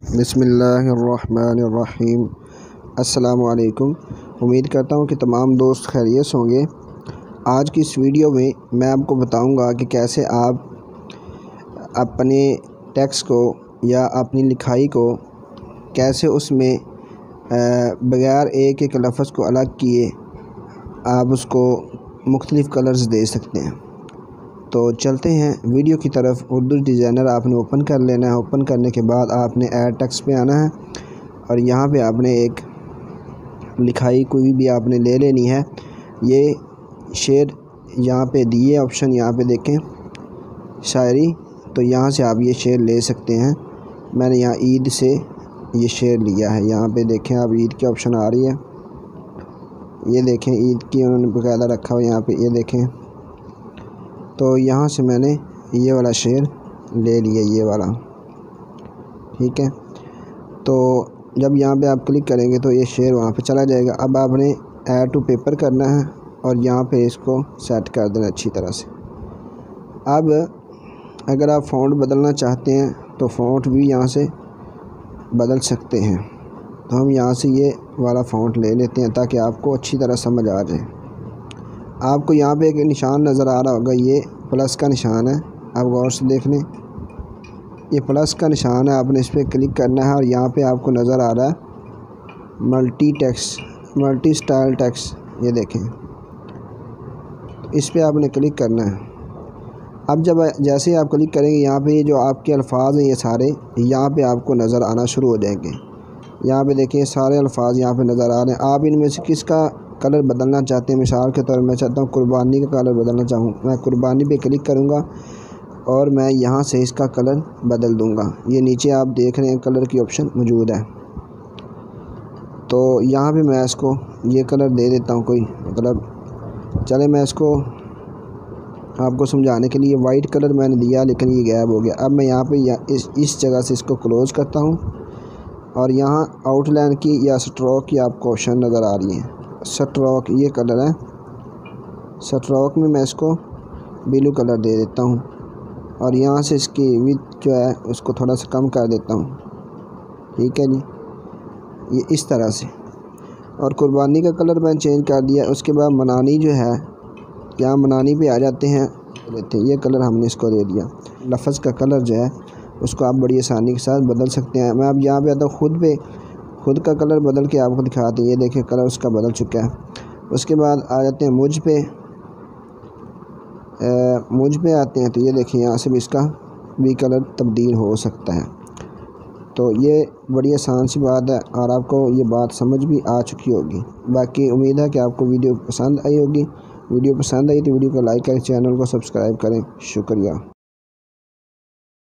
بسم اللہ الرحمن الرحیم۔ السلام علیکم۔ امید کرتا ہوں کہ تمام دوست خیریت ہوں گے۔ آج کی اس ویڈیو میں آپ کو بتاؤں گا کہ کیسے آپ اپنے ٹیکسٹ کو یا اپنی لکھائی کو کیسے اس میں بغیر ایک ایک لفظ کو الگ کیے آپ اس کو مختلف کلرز دے سکتے ہیں۔ تو چلتے ہیں ویڈیو کی طرف۔ اردو ڈیزائنر آپ نے اوپن کر لینا ہے۔ اوپن کرنے کے بعد آپ نے ایڈ ٹیکسٹ پہ آنا ہے اور یہاں پہ آپ نے ایک لکھائی کوئی بھی آپ نے لے لینی ہے۔ یہ شعر یہاں پہ دیے آپشن، یہاں پہ دیکھیں شاعری، تو یہاں سے آپ یہ شعر لے سکتے ہیں۔ میں نے یہاں عید سے یہ شعر لیا ہے۔ یہاں پہ دیکھیں آپ عید کی آپشن آ رہی ہے، یہ دیکھیں عید کی انہوں نے باقاعدہ رکھا ہوا یہاں پہ، یہ دیکھیں۔ تو یہاں سے میں نے یہ والا شعر لے لیا، یہ والا، ٹھیک ہے۔ تو جب یہاں پہ آپ کلک کریں گے تو یہ شعر وہاں پہ چلا جائے گا۔ اب آپ نے ایڈ ٹو پیپر کرنا ہے اور یہاں پہ اس کو سیٹ کر دینا اچھی طرح سے۔ اب اگر آپ فونٹ بدلنا چاہتے ہیں تو فونٹ بھی یہاں سے بدل سکتے ہیں۔ تو ہم یہاں سے یہ والا فونٹ لے لیتے ہیں تاکہ آپ کو اچھی طرح سمجھ آ جائے۔ آپ کو یہاں پہ ایک نشان نظر آ رہا ہوگا، یہ پلس کا نشان ہے، آپ غور سے دیکھ لیں، یہ پلس کا نشان ہے۔ آپ نے اس پہ کلک کرنا ہے اور یہاں پہ آپ کو نظر آ رہا ہے ملٹی سٹائل ٹیکسٹ، یہ دیکھیں، اس پہ آپ نے کلک کرنا ہے۔ اب جیسے آپ کلک کریں گے یہاں پہ یہ جو آپ کے الفاظ ہیں یہ سارے یہاں پہ آپ کو نظر آنا شروع ہو جائیں گے۔ یہاں پہ دیکھیں سارے الفاظ یہاں پہ نظر آ رہے ہیں۔ آپ ان میں سے کس کا کلر بدلنا چاہتے ہیں؟ مثال کے طور میں چاہتا ہوں قربانی کا کلر بدلنا چاہوں، میں قربانی پہ کلک کروں گا اور میں یہاں سے اس کا کلر بدل دوں گا۔ یہ نیچے آپ دیکھ رہے ہیں کلر کی آپشن موجود ہے۔ تو یہاں پہ میں اس کو یہ کلر دے دیتا ہوں، کوئی مطلب چلے میں اس کو آپ کو سمجھانے کے لیے وائٹ کلر میں نے دیا لیکن یہ غائب ہو گیا۔ اب میں یہاں پہ اس جگہ سے اس کو کلوز کرتا ہوں اور یہاں آؤٹ لائن کی یا سٹروک کی آپ کو آپشن نظر آ رہی ہے۔ سٹروک یہ کلر ہے، سٹروک میں اس کو بلو کلر دے دیتا ہوں اور یہاں سے اس کی وڈتھ جو ہے اس کو تھوڑا سا کم کر دیتا ہوں، ٹھیک ہے جی، یہ اس طرح سے۔ اور قربانی کا کلر میں چینج کر دیا۔ اس کے بعد منانی جو ہے، یہاں منانی پہ آ جاتے ہیں، یہ کلر ہم نے اس کو دے دیا۔ لفظ کا کلر جو ہے اس کو آپ بڑی آسانی کے ساتھ بدل سکتے ہیں۔ میں اب یہاں پہ آتا ہوں خود کا کلر بدل کے آپ کو دکھاتے ہیں، یہ دیکھیں کلر اس کا بدل چکا ہے۔ اس کے بعد آ جاتے ہیں مجھ پہ آتے ہیں، تو یہ دیکھیں یہاں سے بھی اس کا بھی کلر تبدیل ہو سکتا ہے۔ تو یہ بڑی آسان سی بات ہے اور آپ کو یہ بات سمجھ بھی آ چکی ہوگی۔ باقی امید ہے کہ آپ کو ویڈیو پسند آئی ہوگی۔ ویڈیو پسند آئی تو ویڈیو کو لائک کریں، چینل کو سبسکرائب کریں۔ شکریہ۔